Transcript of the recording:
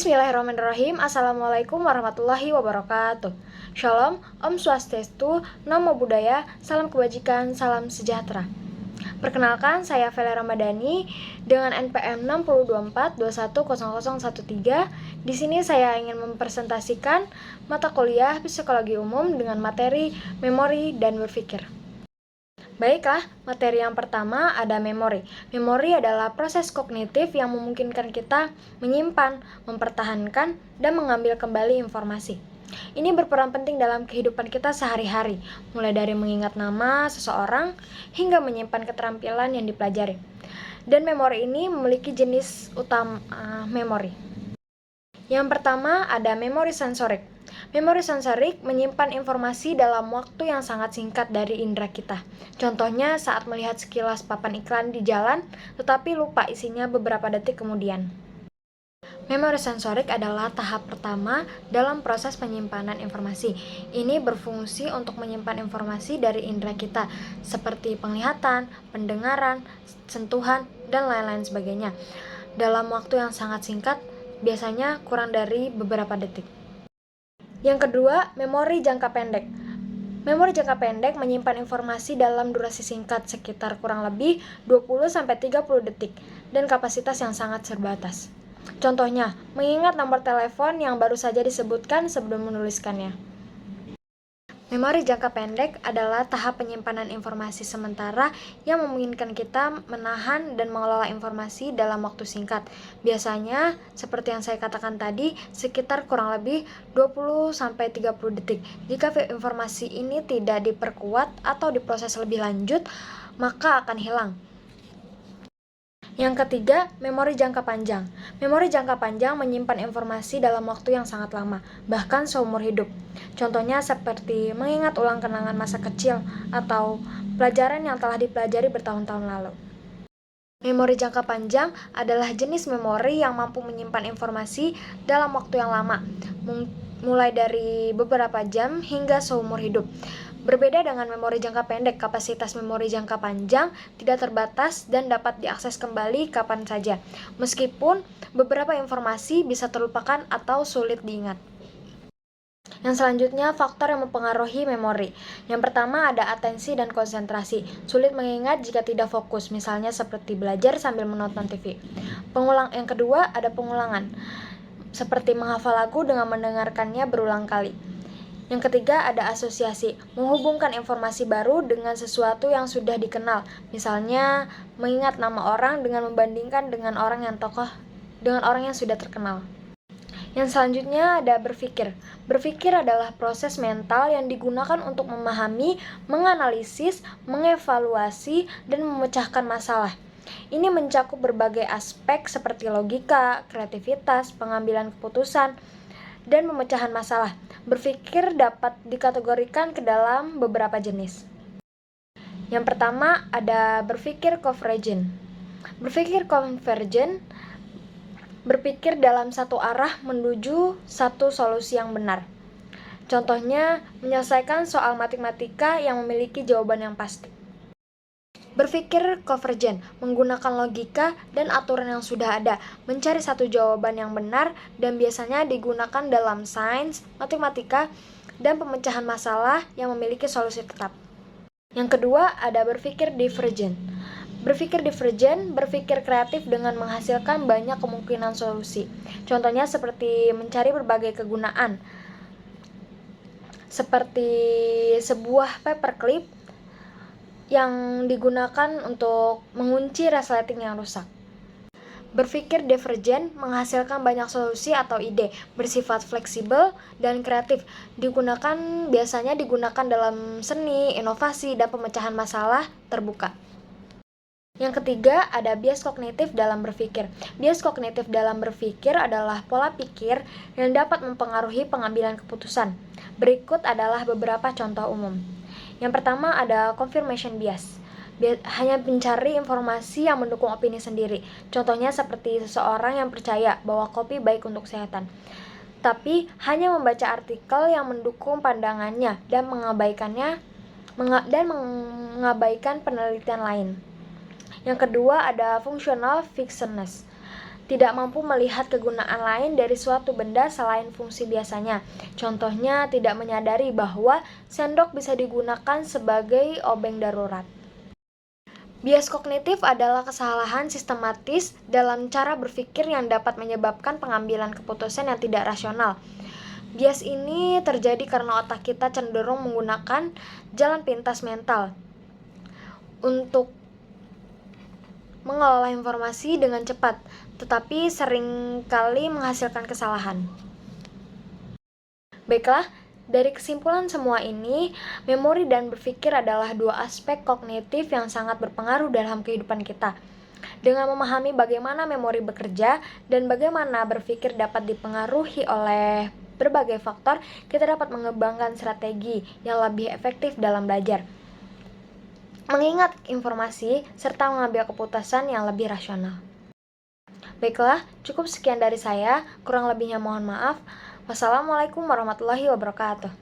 Bismillahirrahmanirrahim. Assalamualaikum warahmatullahi wabarakatuh. Shalom, Om Swastiastu, Namo Buddhaya, salam kebajikan, salam sejahtera. Perkenalkan, saya Vela Ramadhani dengan NPM 60242100013. Di sini saya ingin mempresentasikan mata kuliah Psikologi Umum dengan materi memori dan berpikir. Baiklah, materi yang pertama ada memori. Memori adalah proses kognitif yang memungkinkan kita menyimpan, mempertahankan, dan mengambil kembali informasi. Ini berperan penting dalam kehidupan kita sehari-hari, mulai dari mengingat nama seseorang hingga menyimpan keterampilan yang dipelajari. Dan memori ini memiliki jenis utama memori. Yang pertama ada memori sensorik. Memori sensorik menyimpan informasi dalam waktu yang sangat singkat dari indera kita. Contohnya saat melihat sekilas papan iklan di jalan, tetapi lupa isinya beberapa detik kemudian. Memori sensorik adalah tahap pertama dalam proses penyimpanan informasi. Ini berfungsi untuk menyimpan informasi dari indera kita, seperti penglihatan, pendengaran, sentuhan, dan lain-lain sebagainya. Dalam waktu yang sangat singkat, biasanya kurang dari beberapa detik. Yang kedua, memori jangka pendek. Memori jangka pendek menyimpan informasi dalam durasi singkat sekitar kurang lebih 20-30 detik dan kapasitas yang sangat terbatas. Contohnya, mengingat nomor telepon yang baru saja disebutkan sebelum menuliskannya. Memori jangka pendek adalah tahap penyimpanan informasi sementara yang memungkinkan kita menahan dan mengelola informasi dalam waktu singkat. Biasanya, seperti yang saya katakan tadi, sekitar kurang lebih 20-30 detik. Jika informasi ini tidak diperkuat atau diproses lebih lanjut, maka akan hilang. Yang ketiga, memori jangka panjang. Memori jangka panjang menyimpan informasi dalam waktu yang sangat lama, bahkan seumur hidup. Contohnya seperti mengingat ulang kenangan masa kecil atau pelajaran yang telah dipelajari bertahun-tahun lalu. Memori jangka panjang adalah jenis memori yang mampu menyimpan informasi dalam waktu yang lama, mulai dari beberapa jam hingga seumur hidup. Berbeda dengan memori jangka pendek, kapasitas memori jangka panjang tidak terbatas dan dapat diakses kembali kapan saja, meskipun beberapa informasi bisa terlupakan atau sulit diingat. Yang selanjutnya, faktor yang mempengaruhi memori. Yang pertama ada atensi dan konsentrasi. Sulit mengingat jika tidak fokus, misalnya seperti belajar sambil menonton TV. Yang kedua ada pengulangan, seperti menghafal lagu dengan mendengarkannya berulang kali. Yang ketiga ada asosiasi, menghubungkan informasi baru dengan sesuatu yang sudah dikenal. Misalnya, mengingat nama orang dengan membandingkan dengan orang yang sudah terkenal. Yang selanjutnya ada berpikir. Berpikir adalah proses mental yang digunakan untuk memahami, menganalisis, mengevaluasi, dan memecahkan masalah. Ini mencakup berbagai aspek seperti logika, kreativitas, pengambilan keputusan, dan pemecahan masalah. Berpikir dapat dikategorikan ke dalam beberapa jenis. Yang pertama ada berpikir konvergen. Berpikir konvergen berpikir dalam satu arah menuju satu solusi yang benar. Contohnya, menyelesaikan soal matematika yang memiliki jawaban yang pasti. Berpikir konvergen menggunakan logika dan aturan yang sudah ada, mencari satu jawaban yang benar dan biasanya digunakan dalam sains, matematika, dan pemecahan masalah yang memiliki solusi tetap. Yang kedua ada berpikir divergen. Berpikir divergen berpikir kreatif dengan menghasilkan banyak kemungkinan solusi. Contohnya seperti mencari berbagai kegunaan, seperti sebuah paperclip yang digunakan untuk mengunci resleting yang rusak. Berpikir divergen menghasilkan banyak solusi atau ide, bersifat fleksibel dan kreatif. Biasanya digunakan dalam seni, inovasi, dan pemecahan masalah terbuka. Yang ketiga ada bias kognitif dalam berpikir. Bias kognitif dalam berpikir adalah pola pikir yang dapat mempengaruhi pengambilan keputusan. Berikut adalah beberapa contoh umum. Yang pertama ada confirmation bias. Hanya mencari informasi yang mendukung opini sendiri. Contohnya seperti seseorang yang percaya bahwa kopi baik untuk kesehatan, tapi hanya membaca artikel yang mendukung pandangannya dan mengabaikan penelitian lain. Yang kedua ada functional fictionness. tidak mampu melihat kegunaan lain dari suatu benda selain fungsi biasanya. Contohnya, tidak menyadari bahwa sendok bisa digunakan sebagai obeng darurat. Bias kognitif adalah kesalahan sistematis dalam cara berpikir yang dapat menyebabkan pengambilan keputusan yang tidak rasional. Bias ini terjadi karena otak kita cenderung menggunakan jalan pintas mental untuk mengelola informasi dengan cepat, tetapi seringkali menghasilkan kesalahan. Baiklah, dari kesimpulan semua ini, memori dan berpikir adalah dua aspek kognitif yang sangat berpengaruh dalam kehidupan kita. Dengan memahami bagaimana memori bekerja dan bagaimana berpikir dapat dipengaruhi oleh berbagai faktor, kita dapat mengembangkan strategi yang lebih efektif dalam belajar, mengingat informasi, serta mengambil keputusan yang lebih rasional. Baiklah, cukup sekian dari saya. Kurang lebihnya mohon maaf. Wassalamualaikum warahmatullahi wabarakatuh.